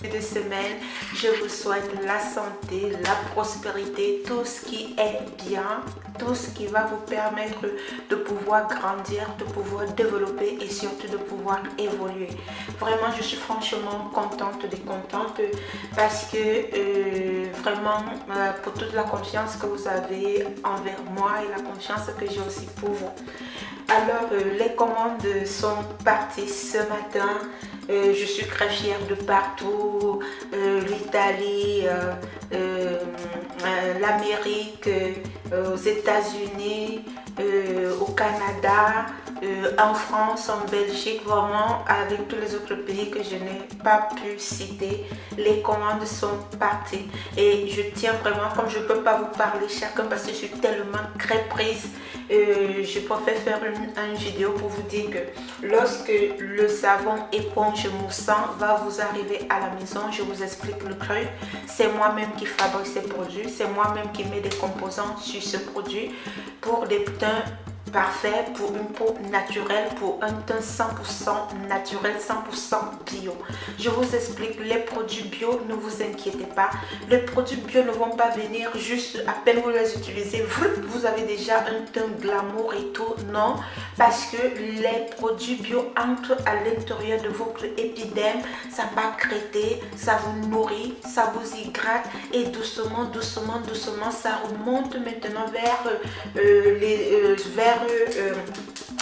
de semaine, je vous souhaite la santé, la prospérité, tout ce qui est bien, tout ce qui va vous permettre de pouvoir grandir, de pouvoir développer et surtout de pouvoir évoluer. Vraiment, je suis franchement contente parce que vraiment pour toute la confiance que vous avez envers moi et la confiance que j'ai aussi pour vous. Alors, les commandes sont parties ce matin. Je suis très fière de partout, l'Italie, l'Amérique, aux États-Unis, au Canada, en France, en Belgique, vraiment avec tous les autres pays que je n'ai pas pu citer. Les commandes sont parties et je tiens vraiment, comme je ne peux pas vous parler chacun parce que je suis tellement très prise, je préfère faire une vidéo pour vous dire que lorsque le savon éponge moussant va vous arriver à la maison, je vous explique le truc. C'est moi-même qui fabrique ces produits, c'est moi-même qui mets des composants sur ce produit pour des teints parfait, pour une peau naturelle, pour un teint 100% naturel, 100% bio. Je vous explique les produits bio, ne vous inquiétez pas. Les produits bio ne vont pas venir juste à peine vous les utilisez, vous avez déjà un teint glamour et tout. Non, parce que les produits bio entrent à l'intérieur de votre épiderme, ça va crêter, ça vous nourrit, ça vous hydrate et doucement, doucement, doucement, ça remonte maintenant vers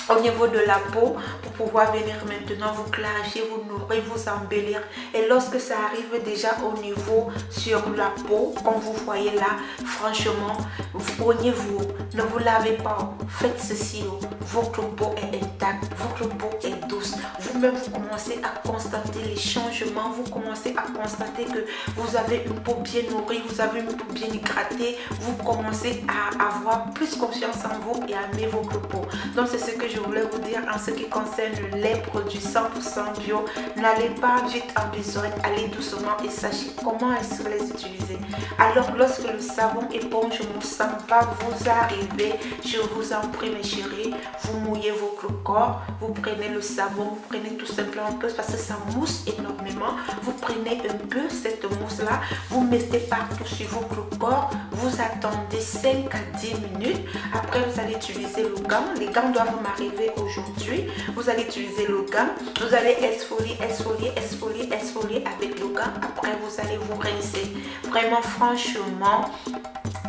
au niveau de la peau pour pouvoir venir maintenant vous clarifier, vous nourrir, vous embellir. Et lorsque ça arrive déjà au niveau sur la peau, comme vous voyez là, franchement, vous prenez-vous, ne vous lavez pas, faites ceci, votre peau est intacte, votre peau est douce. Vous-même, vous commencez à constater les changements, vous commencez à constater que vous avez une peau bien nourrie, vous avez une peau bien hydratée, vous commencez à avoir plus confiance en vous et à aimer votre peau. Donc c'est ce que je voulais vous dire en ce qui concerne les produits 100% bio. N'allez pas vite en besogne, allez doucement et sachez comment est-ce que les utiliser. Alors lorsque le savon éponge moussant va vous arriver, je vous en prie mes chéris, vous mouillez votre corps, vous prenez le savon, vous prenez tout simplement un peu parce que ça mousse énormément, vous prenez un peu cette mousse là, vous mettez partout sur votre corps, vous attendez 5 à 10 minutes, après vous allez utiliser le gant, les gants doivent m'arriver aujourd'hui, vous allez utiliser le gant, vous allez exfolier, exfolier, exfolier, exfolier avec le gant, après vous allez vous rincer. Vraiment franchement,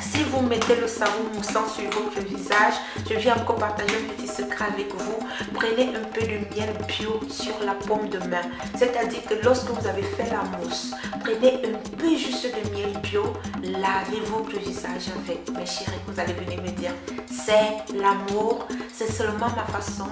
si vous mettez le savon moussant sur votre visage, je viens encore partager un petit secret avec vous. Prenez un peu de miel bio sur la paume de main. C'est-à-dire que lorsque vous avez fait la mousse, prenez un peu juste de miel bio, lavez votre visage avec. Mes chéris, vous allez venir me dire, c'est l'amour. C'est seulement une façon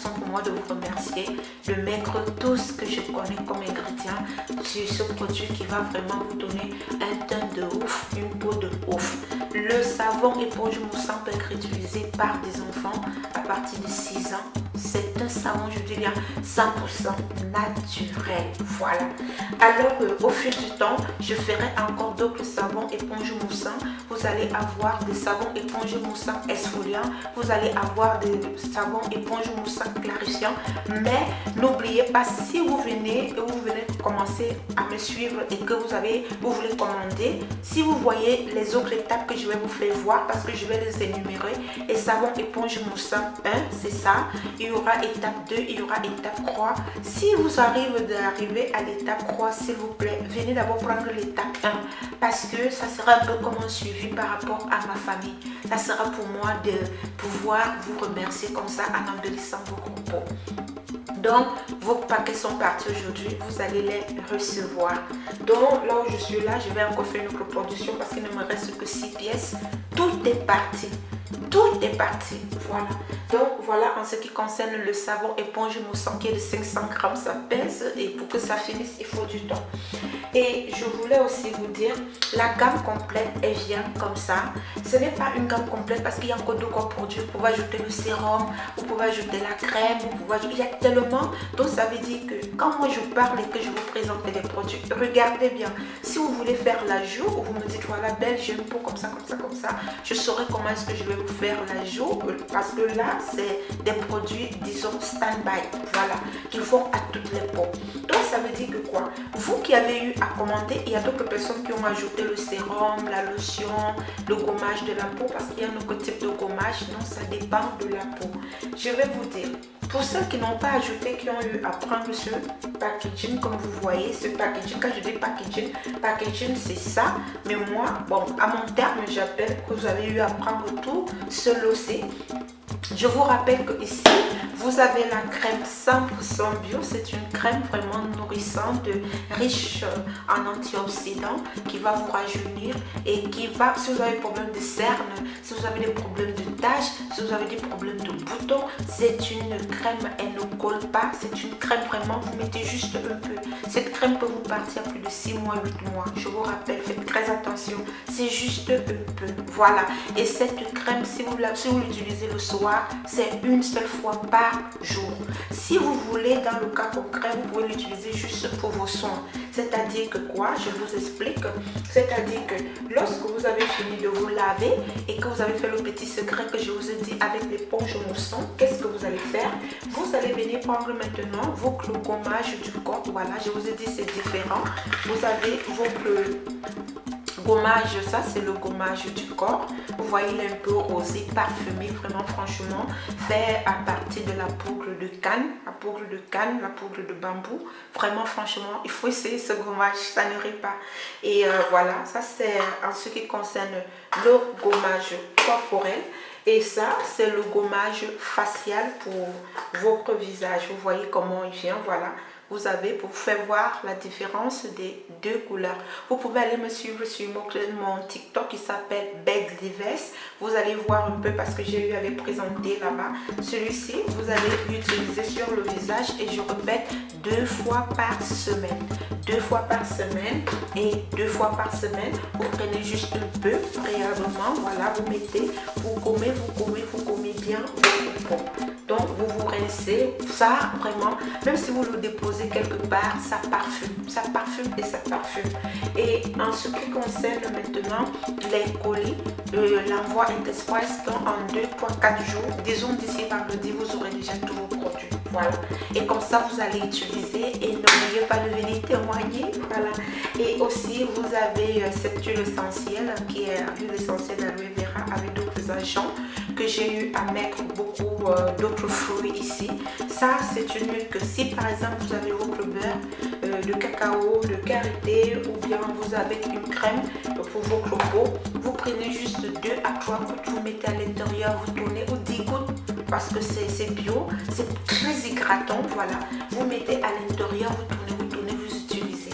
pour moi de vous remercier, de mettre tout ce que je connais comme ingrédient sur ce produit qui va vraiment vous donner un teint de ouf, une peau de ouf. Le savon éponge moussant peut être utilisé par des enfants à partir de 6 ans. C'est un savon, je dis bien 100% naturel. Voilà. Alors, au fil du temps, je ferai encore d'autres savons éponge moussant. Vous allez avoir des savons éponge moussant exfoliant. Vous allez avoir des savons éponge moussant clarifiant. Mais n'oubliez pas, si vous venez commencer à me suivre et que vous voulez commander, si vous voyez les autres étapes que je vais vous faire voir, parce que je vais les énumérer. Et savon éponge moussant 1, c'est ça. Il y aura étape 2, il y aura étape 3. Si vous arrivez d'arriver à l'étape 3, s'il vous plaît, venez d'abord prendre l'étape 1 parce que ça sera un peu comme un suivi par rapport à ma famille. Ça sera pour moi de pouvoir vous remercier comme ça en embellissant vos propos. Donc, vos paquets sont partis aujourd'hui, vous allez les recevoir. Donc, là où je suis là, je vais encore faire une reproduction parce qu'il ne me reste que 6 pièces. Tout est parti. Tout est parti. Voilà. Donc, voilà en ce qui concerne le savon éponge moussant qui est de 500 grammes, ça pèse et pour que ça finisse, il faut du temps. Et je voulais aussi vous dire, la gamme complète, elle vient comme ça. Ce n'est pas une gamme complète parce qu'il y a encore d'autres produits. Vous pouvez ajouter le sérum, vous pouvez ajouter la crème, il y a tellement. Donc ça veut dire que quand moi je parle et que je vous présente des produits, regardez bien. Si vous voulez faire l'ajout, ou vous me dites voilà belle, j'ai une peau comme ça, comme ça, comme ça, je saurai comment est-ce que je vais vous faire l'ajout parce que là c'est des produits disons stand-by, voilà, qui vont à toutes les peaux. Donc ça veut dire que quoi, vous qui qui avez eu à commenter, il y a d'autres personnes qui ont ajouté le sérum, la lotion, le gommage de la peau, parce qu'il y a un autre type de gommage. Non, ça dépend de la peau. Je vais vous dire, pour ceux qui n'ont pas ajouté, qui ont eu à prendre ce packaging, comme vous voyez, ce packaging, quand je dis packaging, packaging c'est ça, mais moi, bon, à mon terme, j'appelle que vous avez eu à prendre tout ce lot-ci. Je vous rappelle que ici, vous avez la crème 100% bio. C'est une crème vraiment nourrissante, riche en antioxydants, qui va vous rajeunir et qui va, si vous avez des problèmes de cernes, si vous avez des problèmes de taches, si vous avez des problèmes de boutons, c'est une crème, elle ne colle pas. C'est une crème vraiment, vous mettez juste un peu. Cette crème peut vous partir plus de 6 mois, 8 mois. Je vous rappelle, faites très attention. C'est juste un peu. Voilà. Et cette crème, si vous l'utilisez le soir, c'est une seule fois par jour. Si vous voulez, dans le cas concret, vous pouvez l'utiliser juste pour vos soins. C'est-à-dire que quoi? Je vous explique. C'est-à-dire que lorsque vous avez fini de vous laver et que vous avez fait le petit secret que je vous ai dit avec l'éponge mousson, qu'est-ce que vous allez faire? Vous allez venir prendre maintenant votre gommage du corps. Voilà, je vous ai dit c'est différent. Vous avez votre gommage, ça c'est le gommage du corps. Vous voyez, il est un peu rosé, parfumé, vraiment franchement, fait à partir de la poudre de canne, la poudre de bambou. Vraiment franchement, il faut essayer ce gommage, ça ne rit pas. Et voilà, ça c'est en ce qui concerne le gommage corporel. Et ça, c'est le gommage facial pour votre visage. Vous voyez comment il vient, voilà. Vous avez pour faire voir la différence des deux couleurs. Vous pouvez aller me suivre sur mon TikTok qui s'appelle Bedlives. Vous allez voir un peu parce que j'ai eu à les présenter là-bas. Celui-ci, vous allez l'utiliser sur le visage et je répète 2 fois par semaine. 2 fois par semaine et 2 fois par semaine. Vous prenez juste un peu préalablement. Voilà, vous mettez, vous gommez bien votre peau. Donc, vous vous rincez. Ça, vraiment, même si vous le déposez quelque part, ça parfume et ça parfume. Et en ce qui concerne maintenant les colis, l'envoi est express, donc en 2.4 jours, disons d'ici vendredi, vous aurez déjà tous vos produits. Voilà. Et comme ça, vous allez utiliser et n'oubliez pas de venir témoigner. Voilà. Et aussi, vous avez cette huile essentielle qui est l'huile essentielle d'aloe vera avec d'autres agents que j'ai eu à mettre beaucoup d'autres fruits ici. Ça, c'est une huile que si par exemple vous avez votre beurre de cacao, de karité ou bien vous avez une crème pour votre peau, vous prenez juste 2 à 3 gouttes, vous mettez à l'intérieur, vous tournez ou 10 gouttes parce que c'est bio, c'est très hydratant. Voilà, vous mettez à l'intérieur, vous tournez, vous utilisez.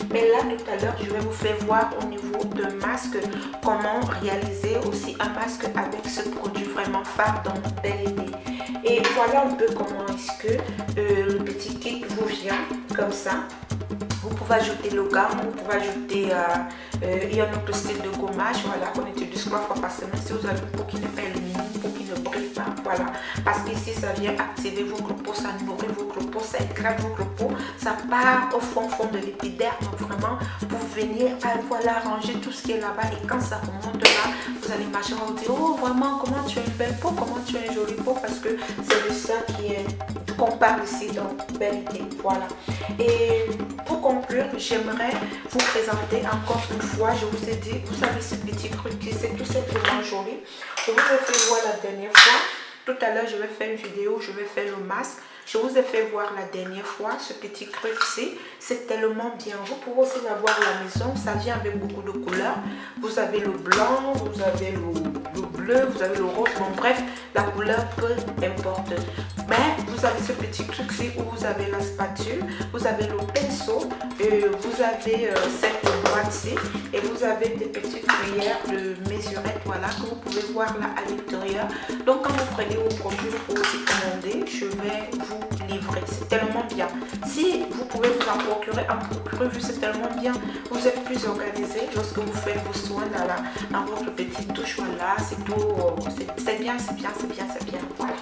Mais là, tout à l'heure, je vais vous faire voir au niveau de masque comment réaliser aussi un masque avec ce produit vraiment phare dans Belle Idée. Et voilà un peu comment est-ce que le petit kit vous vient comme ça. Vous pouvez ajouter le gamme, vous pouvez ajouter il y a un autre style de gommage, voilà, qu'on utilise 3 fois par semaine si vous avez une peau qui n'est pas illuminée, une peau qui ne brille pas, voilà. Parce qu'ici, ça vient activer votre peau, ça nourrit votre peau, ça hydrate votre peau, ça part au fond de l'épiderme, donc vraiment, pour venir, voilà, ranger tout ce qui est là-bas. Et quand ça remonte là, vous allez marcher, vous dire, oh, vraiment, comment tu as une belle peau, comment tu as une jolie peau, parce que c'est de ça qu'on parle ici dans Belle Idée, voilà. Et pour conclure, j'aimerais vous présenter encore une fois, je vous ai dit, vous savez ce petit truc qui c'est tout simplement joli. Je vous ai fait voir la dernière fois. Tout à l'heure, je vais faire une vidéo, je vais faire le masque. Je vous ai fait voir la dernière fois ce petit truc-ci. C'est tellement bien. Vous pouvez aussi l'avoir à la maison. Ça vient avec beaucoup de couleurs. Vous avez le blanc, vous avez le bleu, vous avez le rose. Bon, bref, la couleur peu importe. Mais vous avez ce petit truc-ci où vous avez la spatule, vous avez le pinceau, vous avez cette boîte-ci et vous avez des petites cuillères de mesurette, voilà, que vous pouvez voir là à l'intérieur. Donc, quand vous prenez vos produits, vous pouvez aussi commander. Je vais vous livrer. C'est tellement bien. Si vous pouvez vous en procurer, vu c'est tellement bien, vous êtes plus organisé lorsque vous faites vos soins dans votre petite douche. Voilà, c'est tout. C'est bien, c'est bien, c'est bien, c'est bien. Voilà.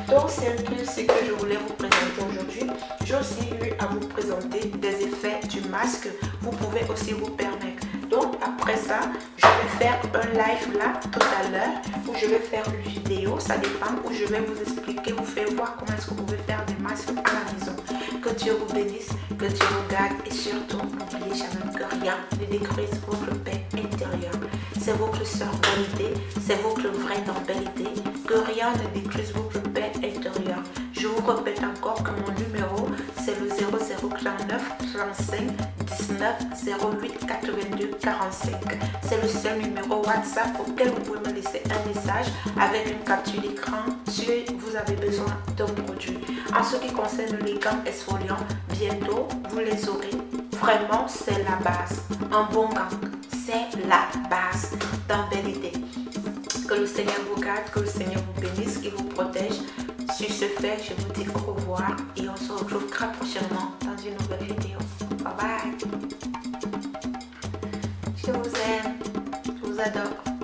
Donc, c'est un peu ce que je voulais vous présenter aujourd'hui. J'ai aussi eu à vous présenter des effets du masque. Vous pouvez aussi vous permettre. Donc, après ça, je vais faire un live là tout à l'heure où je vais faire une vidéo, ça dépend, où je vais vous expliquer qui vous fait voir comment est-ce que vous pouvez faire des masques à la maison. Que Dieu vous bénisse, que Dieu vous garde et surtout n'oubliez jamais que rien ne détruise votre paix intérieure. C'est votre sœur vérité, c'est votre vrai dans vérité, que rien ne détruise votre paix intérieure. Je vous répète encore que mon numéro c'est le 0049 35 19 08 82 45. C'est le seul numéro WhatsApp auquel vous pouvez me laisser un message avec une capture d'écran si vous avez besoin d'un produit. En ce qui concerne les gants exfoliants, bientôt vous les aurez. Vraiment, c'est la base. Un bon gant, c'est la base dans vérité. Que le Seigneur vous garde, que le Seigneur vous bénisse, qu'il vous protège. Sur ce fait, je vous dis au revoir et on se retrouve très prochainement dans une nouvelle vidéo. Bye bye. Je vous aime, je vous adore.